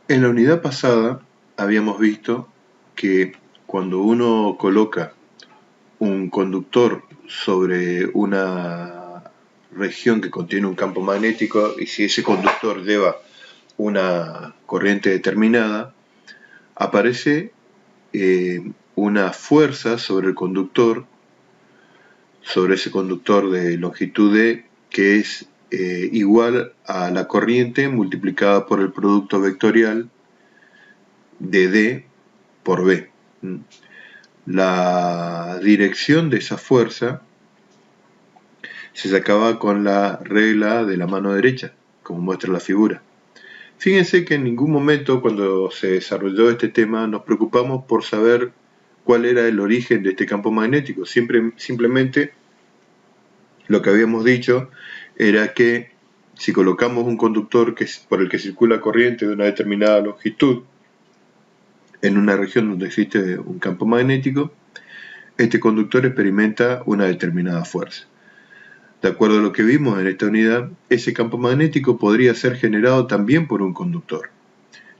En la unidad pasada habíamos visto que cuando uno coloca un conductor sobre una región que contiene un campo magnético y si ese conductor lleva una corriente determinada, aparece una fuerza sobre el conductor, sobre ese conductor de longitud D, que es igual a la corriente multiplicada por el producto vectorial de D por B. La dirección de esa fuerza se sacaba con la regla de la mano derecha, como muestra la figura. Fíjense que en ningún momento cuando se desarrolló este tema nos preocupamos por saber cuál era el origen de este campo magnético. Simplemente lo que habíamos dicho era que si colocamos un conductor por el que circula corriente de una determinada longitud en una región donde existe un campo magnético, este conductor experimenta una determinada fuerza. De acuerdo a lo que vimos en esta unidad, ese campo magnético podría ser generado también por un conductor.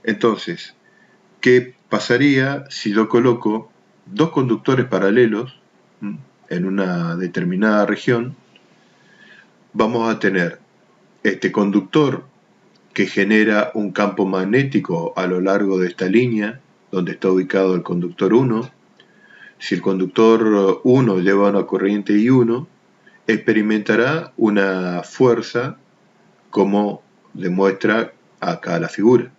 Entonces, ¿qué pasaría si yo coloco dos conductores paralelos en una determinada región? Vamos a tener este conductor que genera un campo magnético a lo largo de esta línea, donde está ubicado el conductor 1. Si el conductor 1 lleva una corriente I1, experimentará una fuerza como demuestra acá la figura.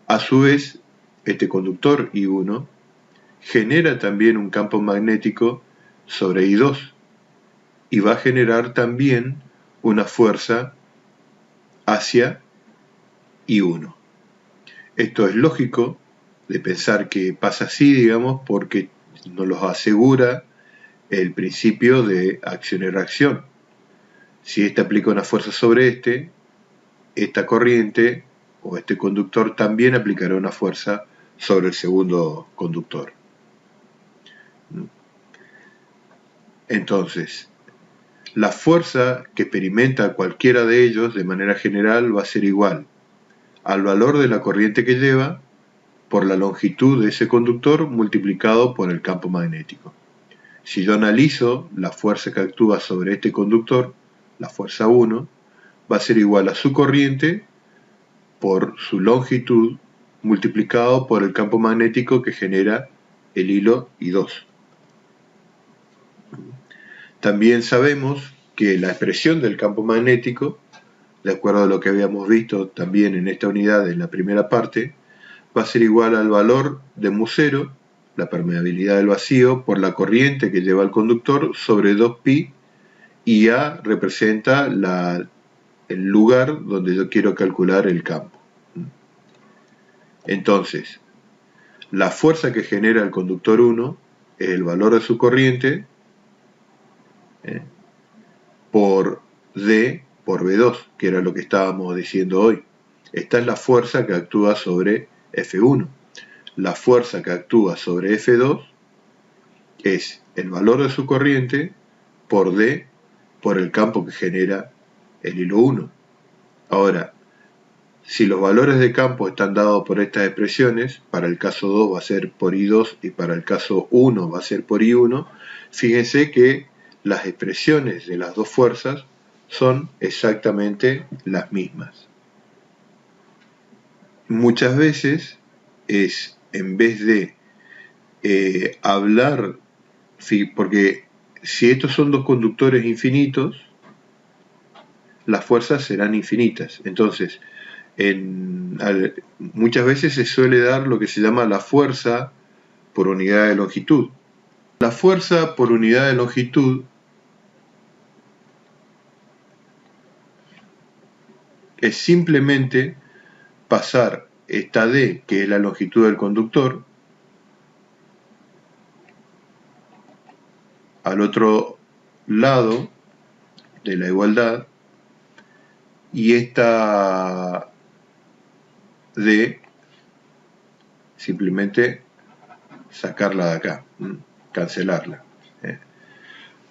A su vez, este conductor I1 genera también un campo magnético sobre I2 y va a generar también una fuerza hacia I1. Esto es lógico de pensar que pasa así, digamos, porque nos lo asegura el principio de acción y reacción. Si este aplica una fuerza sobre esta corriente o este conductor también aplicará una fuerza sobre el segundo conductor. Entonces, la fuerza que experimenta cualquiera de ellos de manera general va a ser igual al valor de la corriente que lleva por la longitud de ese conductor multiplicado por el campo magnético. Si yo analizo la fuerza que actúa sobre este conductor, la fuerza 1, va a ser igual a su corriente por su longitud multiplicado por el campo magnético que genera el hilo I2. También sabemos que la expresión del campo magnético, de acuerdo a lo que habíamos visto también en esta unidad en la primera parte, va a ser igual al valor de μ0, la permeabilidad del vacío, por la corriente que lleva el conductor sobre 2pi, y A representa el lugar donde yo quiero calcular el campo. Entonces, la fuerza que genera el conductor 1 es el valor de su corriente por D por B2, que era lo que estábamos diciendo hoy. Esta es la fuerza que actúa sobre F1. La fuerza que actúa sobre F2 es el valor de su corriente por D por el campo que genera el hilo 1. Ahora, si los valores de campo están dados por estas expresiones, para el caso 2 va a ser por I2 y para el caso 1 va a ser por I1, fíjense que las expresiones de las dos fuerzas son exactamente las mismas. Muchas veces es, en vez de hablar, porque si estos son dos conductores infinitos, las fuerzas serán infinitas. Entonces, muchas veces se suele dar lo que se llama la fuerza por unidad de longitud. La fuerza por unidad de longitud es simplemente pasar esta D, que es la longitud del conductor, al otro lado de la igualdad, y esta D simplemente sacarla de acá, cancelarla.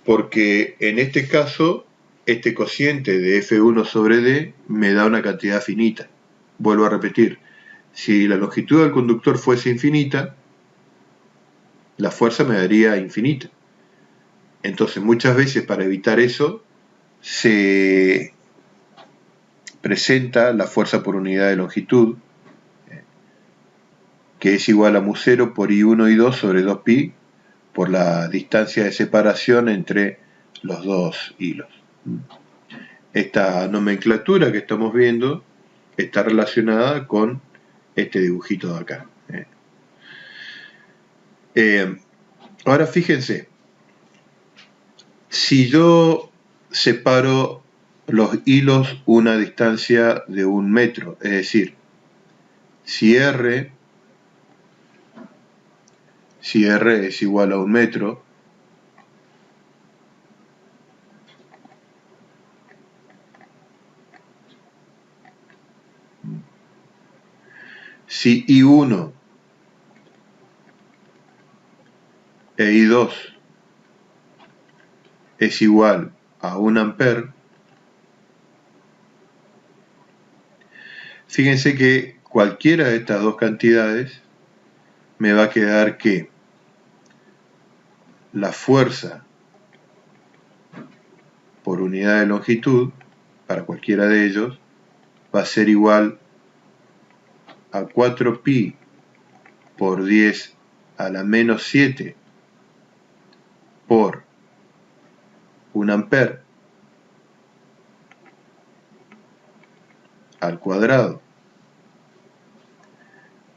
Porque en este caso, este cociente de F1 sobre D me da una cantidad finita. Vuelvo a repetir, Si la longitud del conductor fuese infinita, la fuerza me daría infinita. Entonces, muchas veces para evitar eso, se presenta la fuerza por unidad de longitud, que es igual a mu0 por I1 y 2 sobre 2pi, por la distancia de separación entre los dos hilos. Esta nomenclatura que estamos viendo está relacionada con este dibujito de acá. Ahora fíjense, si yo separo los hilos una distancia de 1 metro, es decir, si R es igual a 1 metro, si I1 e I2 es igual a 1 amper, fíjense que cualquiera de estas dos cantidades me va a quedar que la fuerza por unidad de longitud para cualquiera de ellos va a ser igual a 4pi por 10 a la menos 7 por 1 amper al cuadrado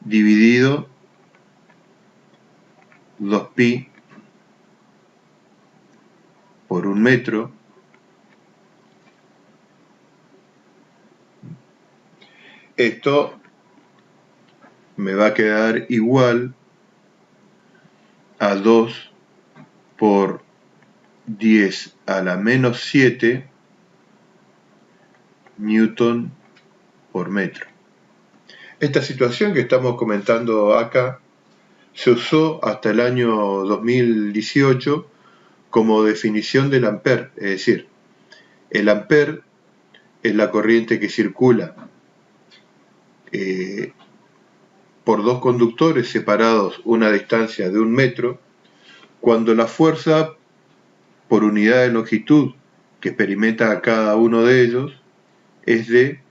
dividido 2pi por 1 metro esto me va a quedar igual a 2 por 10 a la menos 7 newton por metro. Esta situación que estamos comentando acá se usó hasta el año 2018 como definición del ampere, es decir, el ampere es la corriente que circula por dos conductores separados una distancia de 1 metro, cuando la fuerza por unidad de longitud que experimenta cada uno de ellos es de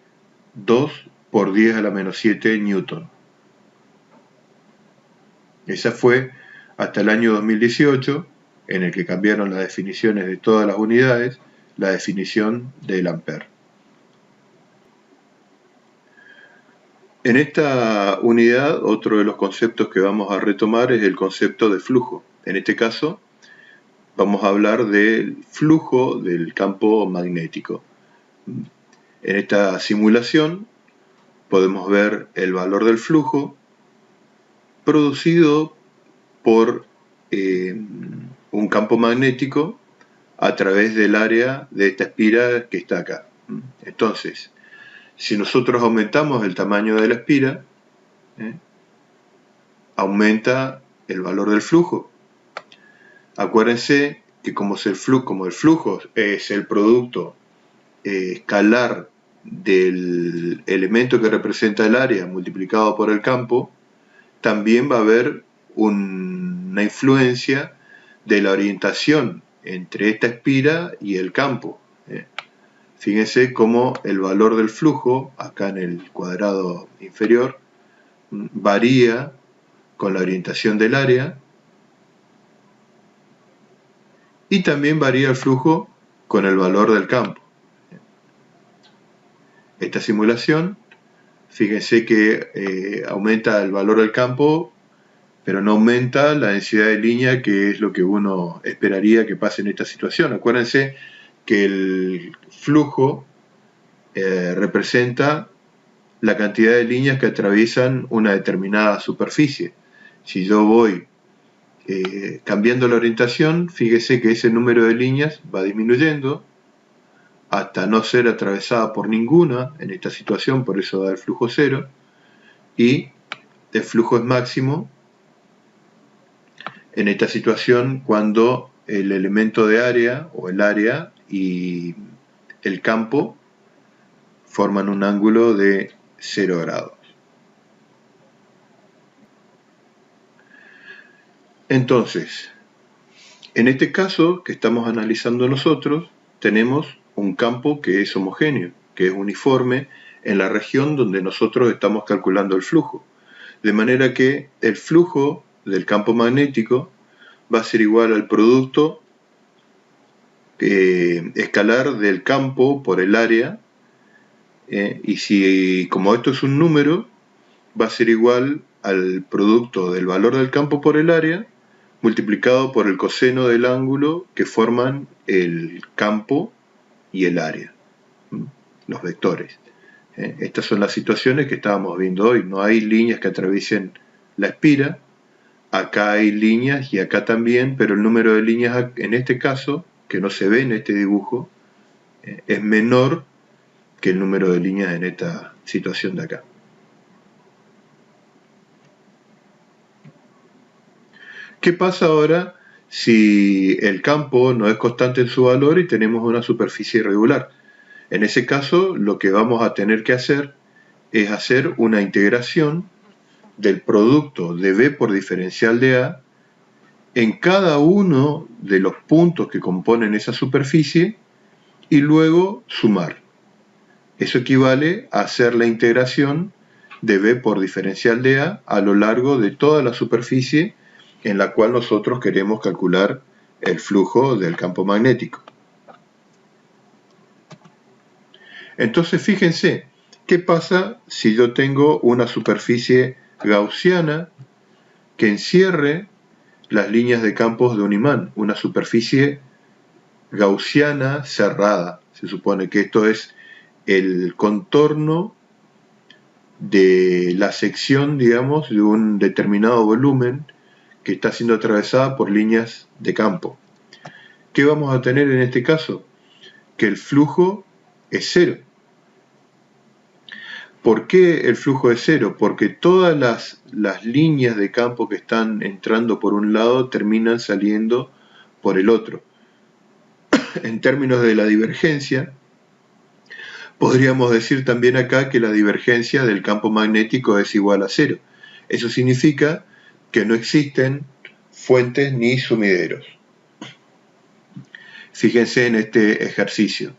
2 por 10 a la menos 7 newton. Esa fue hasta el año 2018, en el que cambiaron las definiciones de todas las unidades, la definición del ampere. En esta unidad, otro de los conceptos que vamos a retomar es el concepto de flujo. En este caso, vamos a hablar del flujo del campo magnético. En esta simulación podemos ver el valor del flujo producido por un campo magnético a través del área de esta espira que está acá. Entonces, si nosotros aumentamos el tamaño de la espira, aumenta el valor del flujo. Acuérdense que como el flujo es el producto escalar del elemento que representa el área multiplicado por el campo, también va a haber una influencia de la orientación entre esta espira y el campo. Fíjense cómo el valor del flujo, acá en el cuadrado inferior, varía con la orientación del área y también varía el flujo con el valor del campo. Esta simulación, fíjense que aumenta el valor del campo, pero no aumenta la densidad de línea, que es lo que uno esperaría que pase en esta situación. Acuérdense que el flujo representa la cantidad de líneas que atraviesan una determinada superficie. Si yo voy cambiando la orientación, fíjese que ese número de líneas va disminuyendo hasta no ser atravesada por ninguna en esta situación, por eso da el flujo cero, y el flujo es máximo en esta situación cuando el elemento de área o el área y el campo forman un ángulo de 0 grados. Entonces, en este caso que estamos analizando nosotros, tenemos un campo que es homogéneo, que es uniforme en la región donde nosotros estamos calculando el flujo. De manera que el flujo del campo magnético va a ser igual al producto escalar del campo por el área, y si como esto es un número, va a ser igual al producto del valor del campo por el área multiplicado por el coseno del ángulo que forman el campo y el área, los vectores. Estas son las situaciones que estábamos viendo hoy. No hay líneas que atraviesen la espira, acá hay líneas y acá también, pero el número de líneas en este caso, que no se ve en este dibujo, es menor que el número de líneas en esta situación de acá. ¿Qué pasa ahora si el campo no es constante en su valor y tenemos una superficie irregular? En ese caso, lo que vamos a tener que hacer es hacer una integración del producto de B por diferencial de A en cada uno de los puntos que componen esa superficie y luego sumar. Eso equivale a hacer la integración de B por diferencial de A lo largo de toda la superficie en la cual nosotros queremos calcular el flujo del campo magnético. Entonces fíjense, ¿qué pasa si yo tengo una superficie gaussiana que encierre las líneas de campos de un imán? Una superficie gaussiana cerrada. Se supone que esto es el contorno de la sección, digamos, de un determinado volumen que está siendo atravesada por líneas de campo. ¿Qué vamos a tener en este caso? Que el flujo es cero. ¿Por qué el flujo es cero? Porque todas las líneas de campo que están entrando por un lado terminan saliendo por el otro. En términos de la divergencia, podríamos decir también acá que la divergencia del campo magnético es igual a cero. Eso significa que no existen fuentes ni sumideros. Fíjense en este ejercicio.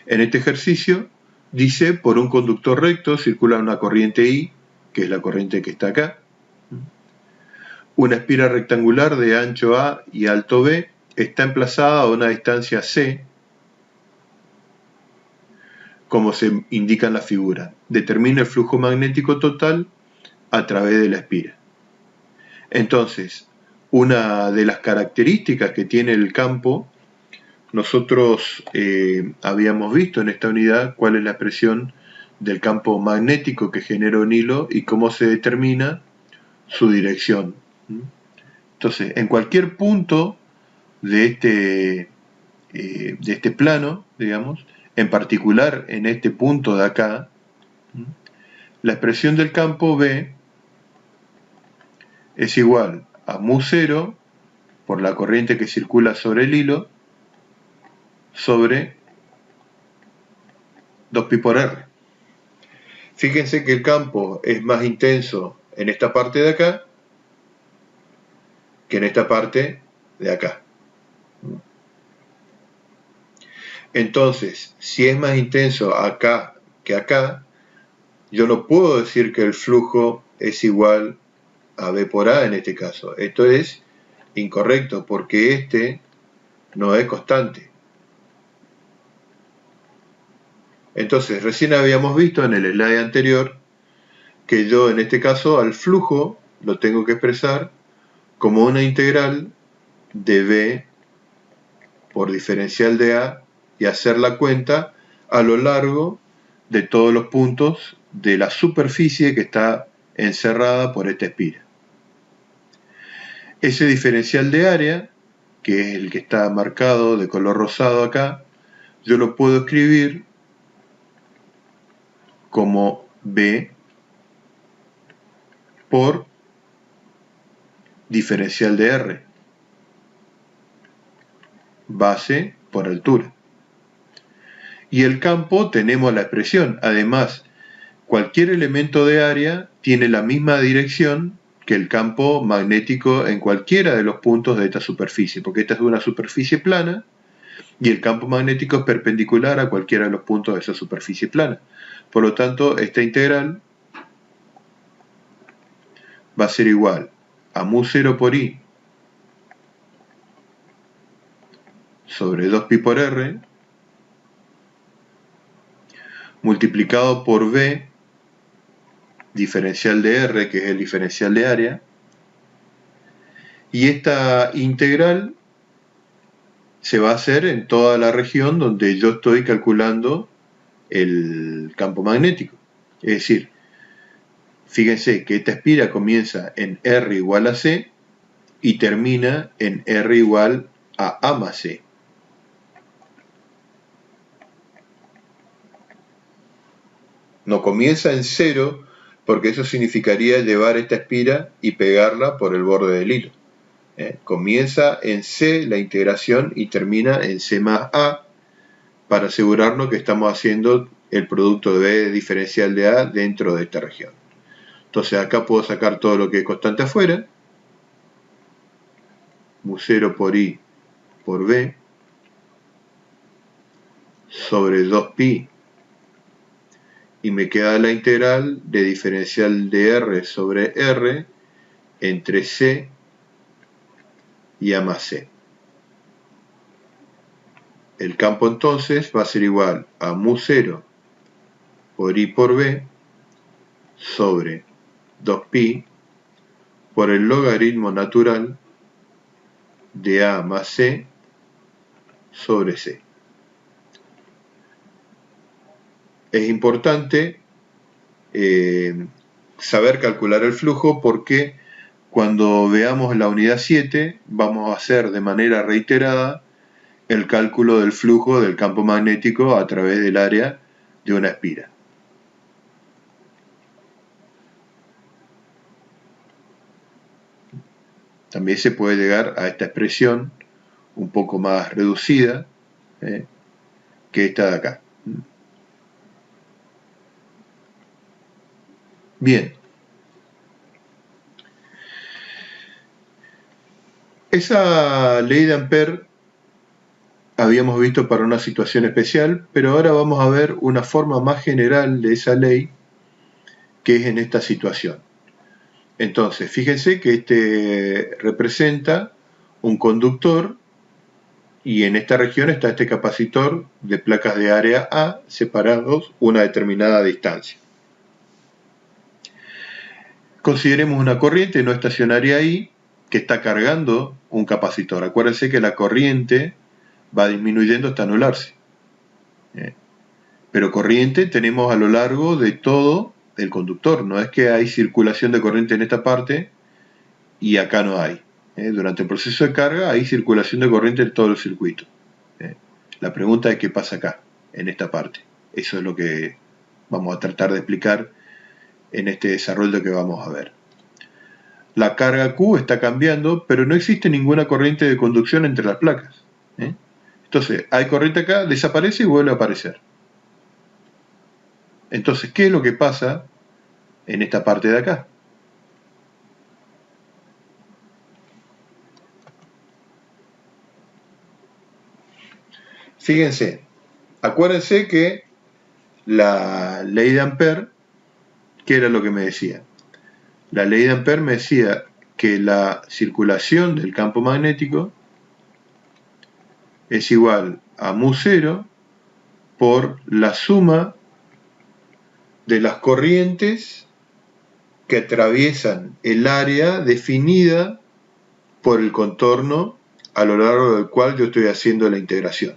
En este ejercicio dice, por un conductor recto circula una corriente I, que es la corriente que está acá. Una espira rectangular de ancho A y alto B está emplazada a una distancia C, como se indica en la figura. Determina el flujo magnético total a través de la espira. Entonces, una de las características que tiene el campo, nosotros habíamos visto en esta unidad cuál es la expresión del campo magnético que genera un hilo y cómo se determina su dirección. Entonces, en cualquier punto de este plano, digamos, en particular en este punto de acá, la expresión del campo B es igual a μ0 por la corriente que circula sobre el hilo sobre 2pi por r. Fíjense que el campo es más intenso en esta parte de acá que en esta parte de acá. Entonces, si es más intenso acá que acá, yo no puedo decir que el flujo es igual a B por A en este caso. Esto es incorrecto porque este no es constante. Entonces, recién habíamos visto en el slide anterior que yo en este caso al flujo lo tengo que expresar como una integral de B por diferencial de A y hacer la cuenta a lo largo de todos los puntos de la superficie que está encerrada por esta espira. Ese diferencial de área, que es el que está marcado de color rosado acá, yo lo puedo escribir como B por diferencial de R, base por altura. Y el campo tenemos la expresión. Además, cualquier elemento de área tiene la misma dirección que el campo magnético en cualquiera de los puntos de esta superficie, porque esta es una superficie plana y el campo magnético es perpendicular a cualquiera de los puntos de esa superficie plana. Por lo tanto, esta integral va a ser igual a mu0 por i sobre 2pi por r multiplicado por b diferencial de r, que es el diferencial de área, y esta integral se va a hacer en toda la región donde yo estoy calculando el campo magnético. Es decir, fíjense que esta espira comienza en R igual a C y termina en R igual a A más C. No comienza en 0 porque eso significaría llevar esta espira y pegarla por el borde del hilo. Comienza en C la integración y termina en C más A para asegurarnos que estamos haciendo el producto de B diferencial de A dentro de esta región. Entonces acá puedo sacar todo lo que es constante afuera, mu0 por i por b sobre 2pi, y me queda la integral de diferencial de r sobre r entre c y a más c. El campo entonces va a ser igual a mu0 por i por b sobre 2pi por el logaritmo natural de a más c sobre c. Es importante saber calcular el flujo porque cuando veamos la unidad 7 vamos a hacer de manera reiterada el cálculo del flujo del campo magnético a través del área de una espira. También se puede llegar a esta expresión un poco más reducida que esta de acá. Bien. Esa ley de Ampère habíamos visto para una situación especial, pero ahora vamos a ver una forma más general de esa ley que es en esta situación. Entonces, fíjense que este representa un conductor y en esta región está este capacitor de placas de área A separados una determinada distancia. Consideremos una corriente no estacionaria I que está cargando un capacitor. Acuérdense que la corriente va disminuyendo hasta anularse. Pero corriente tenemos a lo largo de todo el conductor. No es que hay circulación de corriente en esta parte y acá no hay. Durante el proceso de carga hay circulación de corriente en todo el circuito. La pregunta es qué pasa acá, en esta parte. Eso es lo que vamos a tratar de explicar en este desarrollo que vamos a ver. La carga Q está cambiando, pero no existe ninguna corriente de conducción entre las placas. Entonces, hay corriente acá, desaparece y vuelve a aparecer. Entonces, ¿qué es lo que pasa en esta parte de acá? Fíjense, acuérdense que la ley de Ampère, ¿qué era lo que me decía? La ley de Ampère me decía que la circulación del campo magnético es igual a mu0 por la suma de las corrientes que atraviesan el área definida por el contorno a lo largo del cual yo estoy haciendo la integración.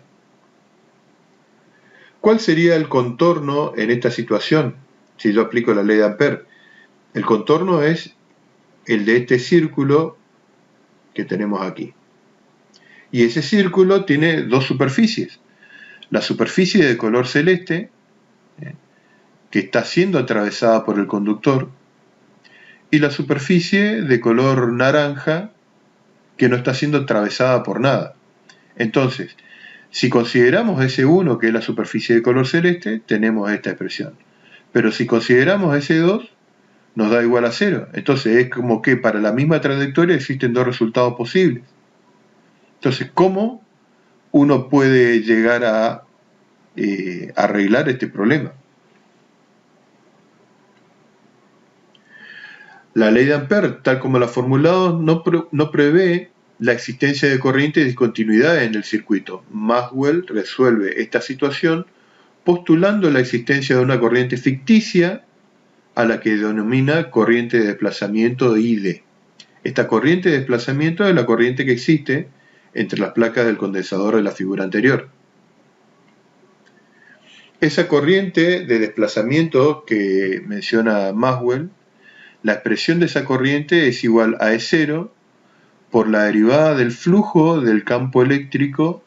¿Cuál sería el contorno en esta situación si yo aplico la ley de Ampère? El contorno es el de este círculo que tenemos aquí. Y ese círculo tiene dos superficies. La superficie de color celeste, que está siendo atravesada por el conductor, y la superficie de color naranja, que no está siendo atravesada por nada. Entonces, si consideramos S1, que es la superficie de color celeste, tenemos esta expresión. Pero si consideramos S2, nos da igual a 0. Entonces es como que para la misma trayectoria existen dos resultados posibles. Entonces, ¿cómo uno puede llegar a arreglar este problema? La ley de Ampère, tal como la formulamos, no prevé la existencia de corriente y discontinuidad en el circuito. Maxwell resuelve esta situación postulando la existencia de una corriente ficticia a la que denomina corriente de desplazamiento ID. Esta corriente de desplazamiento es la corriente que existe entre las placas del condensador de la figura anterior. Esa corriente de desplazamiento que menciona Maxwell, la expresión de esa corriente es igual a E0 por la derivada del flujo del campo eléctrico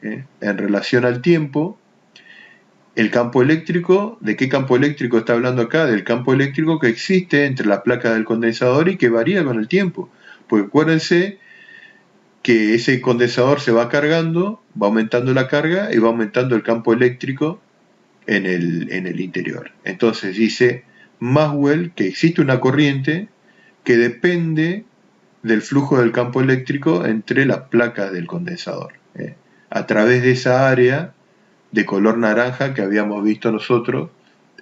en relación al tiempo. El campo eléctrico, ¿de qué campo eléctrico está hablando acá? Del campo eléctrico que existe entre las placas del condensador y que varía con el tiempo. Porque acuérdense que ese condensador se va cargando, va aumentando la carga y va aumentando el campo eléctrico en el interior. Entonces dice Maxwell que existe una corriente que depende del flujo del campo eléctrico entre las placas del condensador, a través de esa área de color naranja que habíamos visto nosotros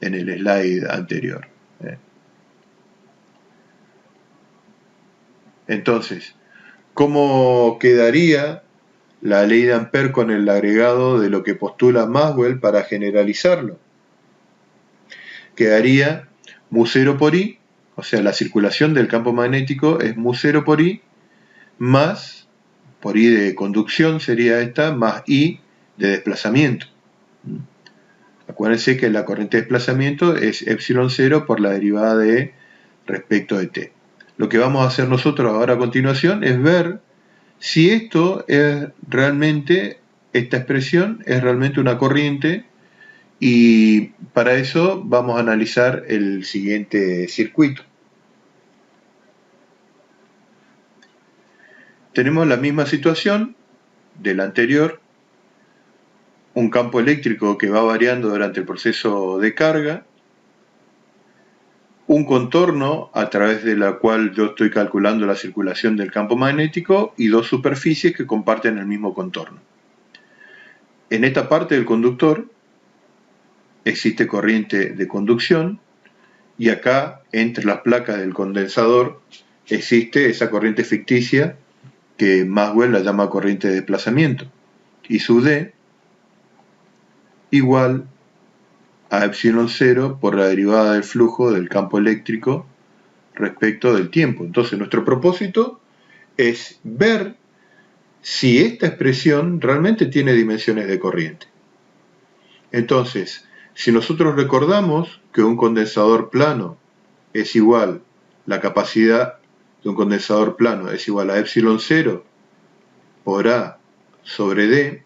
en el slide anterior. Entonces, ¿cómo quedaría la ley de Ampère con el agregado de lo que postula Maxwell para generalizarlo? Quedaría μ0 por I, o sea, la circulación del campo magnético es μ0 por I, más, por I de conducción sería esta, más I de desplazamiento. Acuérdense que la corriente de desplazamiento es ε0 por la derivada de respecto de t. Lo que vamos a hacer nosotros ahora a continuación es ver si esto es realmente, esta expresión es realmente una corriente, y para eso vamos a analizar el siguiente circuito. Tenemos la misma situación de la anterior, un campo eléctrico que va variando durante el proceso de carga, un contorno a través de la cual yo estoy calculando la circulación del campo magnético y dos superficies que comparten el mismo contorno. En esta parte del conductor existe corriente de conducción y acá entre las placas del condensador existe esa corriente ficticia que Maxwell la llama corriente de desplazamiento, y su D igual a ε0 por la derivada del flujo del campo eléctrico respecto del tiempo. Entonces nuestro propósito es ver si esta expresión realmente tiene dimensiones de corriente. Entonces, si nosotros recordamos que un condensador plano es igual, la capacidad de un condensador plano es igual a ε0 por A sobre D,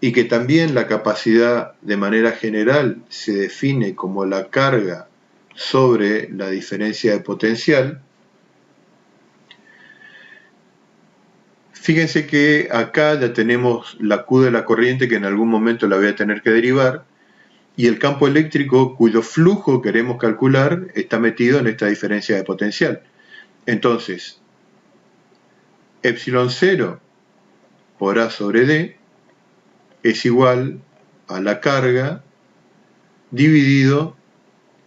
y que también la capacidad de manera general se define como la carga sobre la diferencia de potencial, fíjense que acá ya tenemos la Q de la corriente que en algún momento la voy a tener que derivar, y el campo eléctrico cuyo flujo queremos calcular está metido en esta diferencia de potencial. Entonces, ε0 por A sobre D es igual a la carga dividido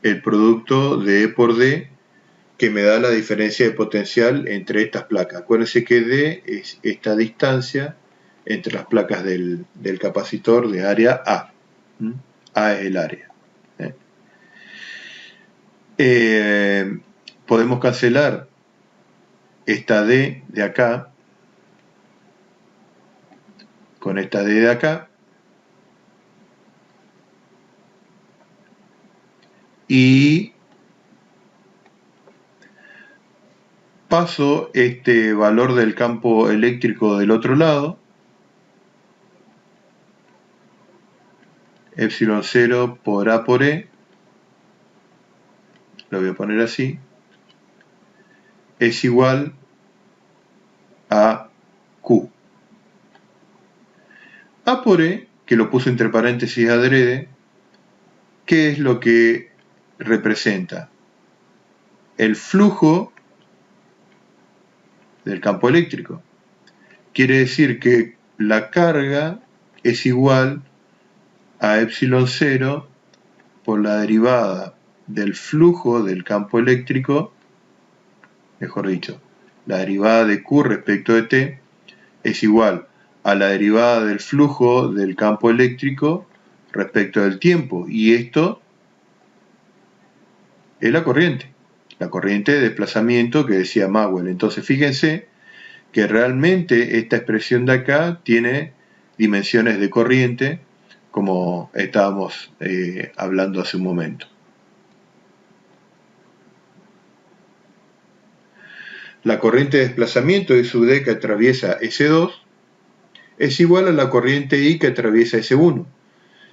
el producto de E por D, que me da la diferencia de potencial entre estas placas. Acuérdense que D es esta distancia entre las placas del capacitor de área A. A es el área. Podemos cancelar esta D de acá con esta D de acá, y paso este valor del campo eléctrico del otro lado, ε0 por A por E, lo voy a poner así, es igual a Q. A por E, que lo puse entre paréntesis adrede, ¿qué es lo que representa? el flujo del campo eléctrico. Quiere decir que la carga es igual a epsilon 0 por la derivada del flujo del campo eléctrico, mejor dicho, la derivada de Q respecto de T es igual a la derivada del flujo del campo eléctrico respecto del tiempo, y esto es la corriente de desplazamiento que decía Maxwell. Entonces fíjense que realmente esta expresión de acá tiene dimensiones de corriente, como estábamos hablando hace un momento. La corriente de desplazamiento de sub D que atraviesa S2 es igual a la corriente I que atraviesa S1.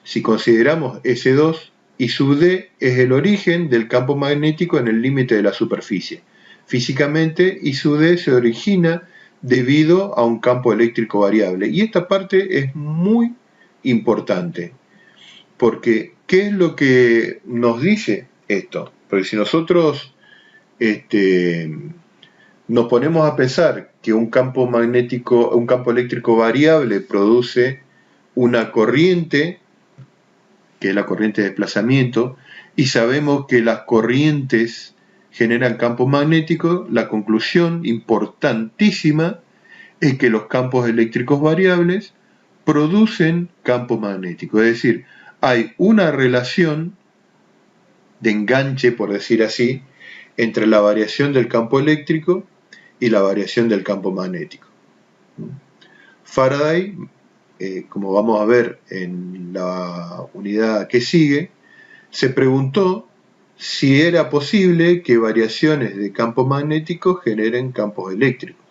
Si consideramos S2 y sub D es el origen del campo magnético en el límite de la superficie. Físicamente, I sub D se origina debido a un campo eléctrico variable. Y esta parte es muy importante, porque ¿qué es lo que nos dice esto? Porque si nosotros nos ponemos a pensar que un campo magnético, un campo eléctrico variable produce una corriente, que es la corriente de desplazamiento, y sabemos que las corrientes generan campos magnéticos, la conclusión importantísima es que los campos eléctricos variables producen campos magnéticos. Es decir, hay una relación de enganche, por decir así, entre la variación del campo eléctrico y la variación del campo magnético. Faraday, como vamos a ver en la unidad que sigue, se preguntó si era posible que variaciones de campo magnético generen campos eléctricos.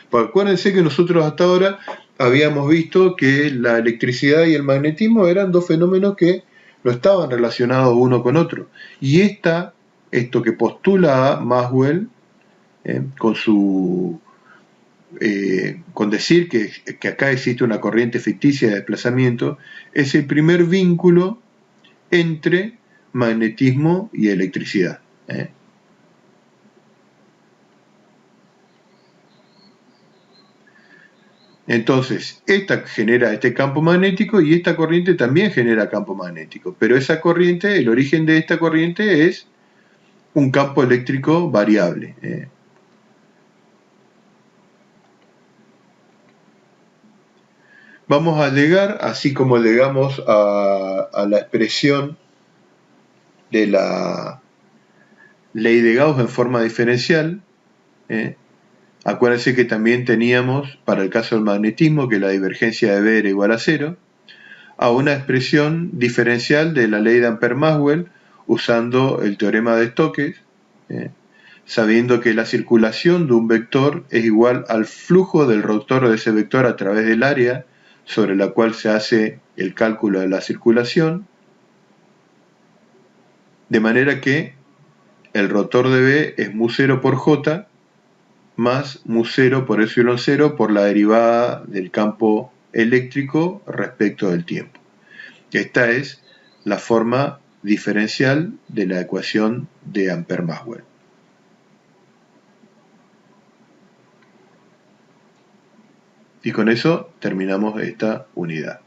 Porque acuérdense que nosotros hasta ahora habíamos visto que la electricidad y el magnetismo eran dos fenómenos que no estaban relacionados uno con otro. Y esto que postula Maxwell, con decir que acá existe una corriente ficticia de desplazamiento, es el primer vínculo entre magnetismo y electricidad. Entonces, esta genera este campo magnético y esta corriente también genera campo magnético, pero esa corriente, el origen de esta corriente es un campo eléctrico variable. Vamos a llegar, así como llegamos a la expresión de la ley de Gauss en forma diferencial. Acuérdense que también teníamos, para el caso del magnetismo, que la divergencia de B era igual a 0, a una expresión diferencial de la ley de Ampère-Maxwell usando el teorema de Stokes, sabiendo que la circulación de un vector es igual al flujo del rotor de ese vector a través del área sobre la cual se hace el cálculo de la circulación, de manera que el rotor de B es mu0 por J más mu0 por epsilon 0 por la derivada del campo eléctrico respecto del tiempo. Esta es la forma diferencial de la ecuación de Ampère-Maxwell. Y con eso terminamos esta unidad.